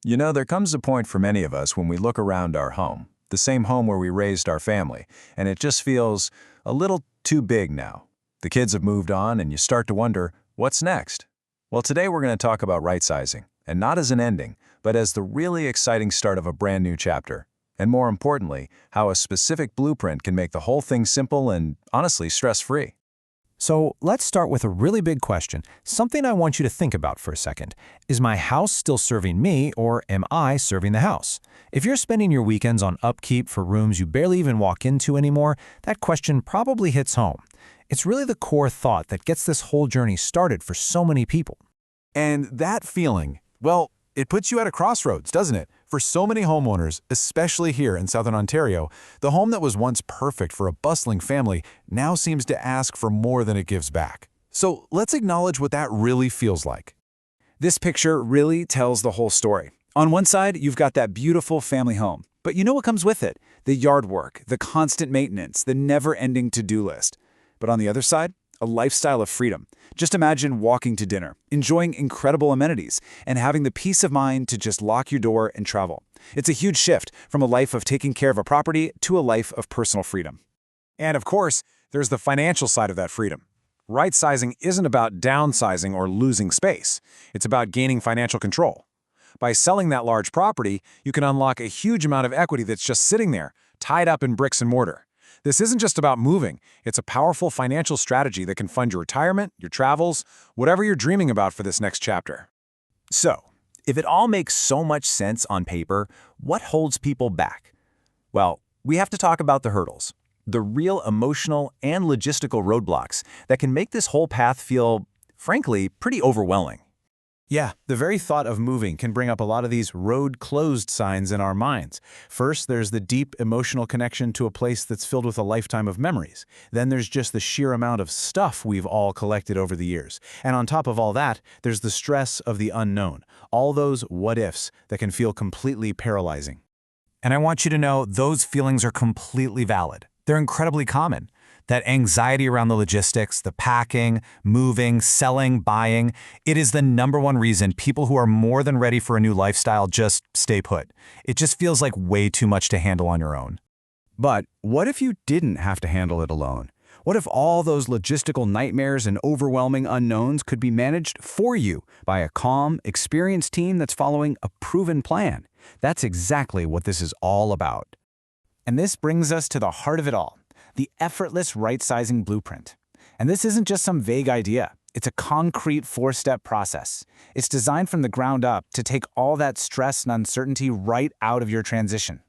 You know, there comes a point for many of us when we look around our home, the same home where we raised our family, and it just feels a little too big now. The kids have moved on, and you start to wonder, what's next? Well, today we're going to talk about right-sizing, and not as an ending, but as the really exciting start of a brand new chapter. And more importantly, how a specific blueprint can make the whole thing simple and, honestly, stress-free. So let's start with a really big question, something I want you to think about for a second. Is my house still serving me, or am I serving the house? If you're spending your weekends on upkeep for rooms you barely even walk into anymore, that question probably hits home. It's really the core thought that gets this whole journey started for so many people. And that feeling, well, it puts you at a crossroads, doesn't it? For so many homeowners, especially here in Southern Ontario, the home that was once perfect for a bustling family now seems to ask for more than it gives back. So let's acknowledge what that really feels like. This picture really tells the whole story. On one side, you've got that beautiful family home. But you know what comes with it? The yard work, the constant maintenance, the never-ending to-do list. But on the other side, a lifestyle of freedom. Just imagine walking to dinner, enjoying incredible amenities, and having the peace of mind to just lock your door and travel. It's a huge shift from a life of taking care of a property to a life of personal freedom. And of course, there's the financial side of that freedom. Right-sizing isn't about downsizing or losing space. It's about gaining financial control. By selling that large property, you can unlock a huge amount of equity that's just sitting there, tied up in bricks and mortar. This isn't just about moving. It's a powerful financial strategy that can fund your retirement, your travels, whatever you're dreaming about for this next chapter. So, if it all makes so much sense on paper, what holds people back? Well, we have to talk about the hurdles, the real emotional and logistical roadblocks that can make this whole path feel, frankly, pretty overwhelming. Yeah, the very thought of moving can bring up a lot of these road closed signs in our minds. First, there's the deep emotional connection to a place that's filled with a lifetime of memories. Then there's just the sheer amount of stuff we've all collected over the years. And on top of all that, there's the stress of the unknown, all those what-ifs that can feel completely paralyzing. And I want you to know those feelings are completely valid. They're incredibly common. That anxiety around the logistics, the packing, moving, selling, buying, it is the #1 reason people who are more than ready for a new lifestyle just stay put. It just feels like way too much to handle on your own. But what if you didn't have to handle it alone? What if all those logistical nightmares and overwhelming unknowns could be managed for you by a calm, experienced team that's following a proven plan? That's exactly what this is all about. And this brings us to the heart of it all. The Effortless Rightsizing Blueprint. And this isn't just some vague idea. It's a concrete 4-step process. It's designed from the ground up to take all that stress and uncertainty right out of your transition.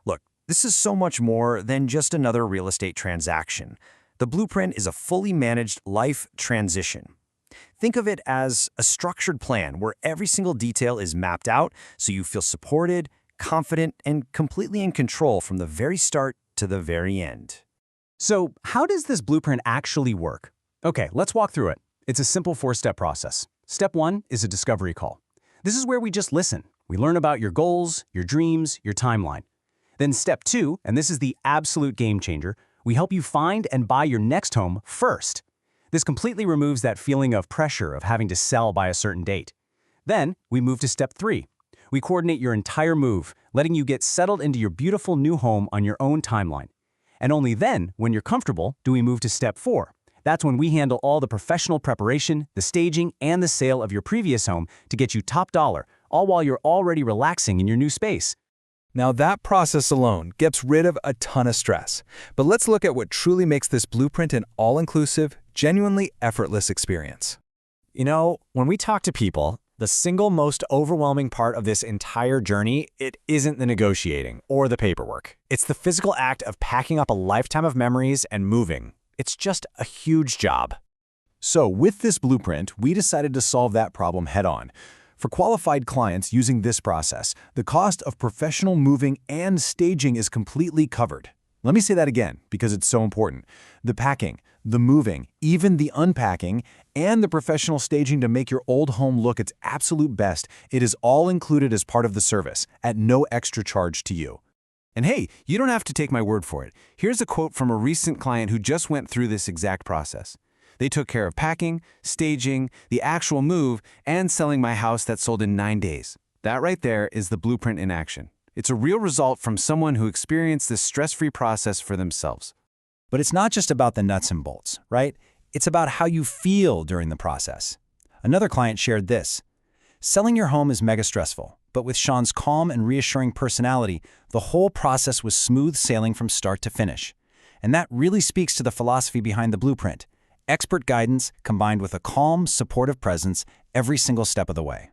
Look, this is so much more than just another real estate transaction. The blueprint is a fully managed life transition. Think of it as a structured plan where every single detail is mapped out so you feel supported, confident, and completely in control from the very start to the very end. So, how does this blueprint actually work? Okay, let's walk through it. It's a simple 4-step process. Step 1 is a discovery call. This is where we just listen. We learn about your goals, your dreams, your timeline. Then step 2, and this is the absolute game changer, we help you find and buy your next home first. This completely removes that feeling of pressure of having to sell by a certain date. Then we move to step 3. We coordinate your entire move, letting you get settled into your beautiful new home on your own timeline. And only then, when you're comfortable, do we move to step 4. That's when we handle all the professional preparation, the staging, and the sale of your previous home to get you top dollar, all while you're already relaxing in your new space. Now that process alone gets rid of a ton of stress. But let's look at what truly makes this blueprint an all-inclusive, genuinely effortless experience. You know, when we talk to people, the single most overwhelming part of this entire journey, it isn't the negotiating or the paperwork. It's the physical act of packing up a lifetime of memories and moving. It's just a huge job. So with this blueprint, we decided to solve that problem head-on. For qualified clients using this process, the cost of professional moving and staging is completely covered. Let me say that again, because it's so important. The packing, the moving, even the unpacking, and the professional staging to make your old home look its absolute best, it is all included as part of the service, at no extra charge to you. And hey, you don't have to take my word for it. Here's a quote from a recent client who just went through this exact process. They took care of packing, staging, the actual move, and selling my house that sold in 9 days. That right there is the blueprint in action. It's a real result from someone who experienced this stress-free process for themselves. But it's not just about the nuts and bolts, right? It's about how you feel during the process. Another client shared this. Selling your home is mega stressful, but with Sean's calm and reassuring personality, the whole process was smooth sailing from start to finish. And that really speaks to the philosophy behind the blueprint. Expert guidance combined with a calm, supportive presence every single step of the way.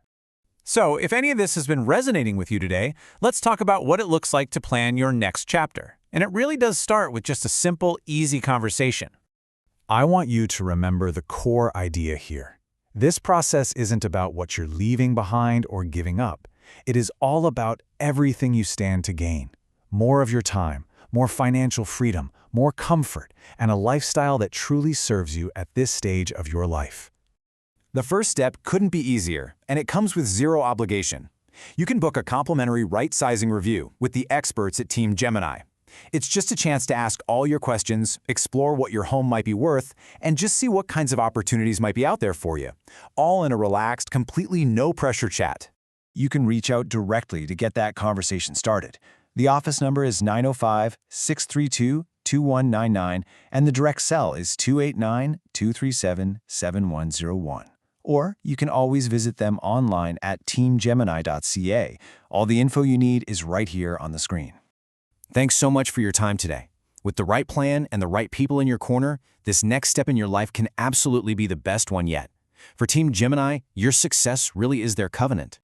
So, if any of this has been resonating with you today, let's talk about what it looks like to plan your next chapter. And it really does start with just a simple, easy conversation. I want you to remember the core idea here. This process isn't about what you're leaving behind or giving up. It is all about everything you stand to gain. More of your time, more financial freedom, more comfort, and a lifestyle that truly serves you at this stage of your life. The first step couldn't be easier, and it comes with zero obligation. You can book a complimentary right-sizing review with the experts at Team Gemini. It's just a chance to ask all your questions, explore what your home might be worth, and just see what kinds of opportunities might be out there for you, all in a relaxed, completely no-pressure chat. You can reach out directly to get that conversation started. The office number is 905-632-2199, and the direct cell is 289-237-7101. Or you can always visit them online at teamgemini.ca. All the info you need is right here on the screen. Thanks so much for your time today. With the right plan and the right people in your corner, this next step in your life can absolutely be the best one yet. For Team Gemini, your success really is their covenant.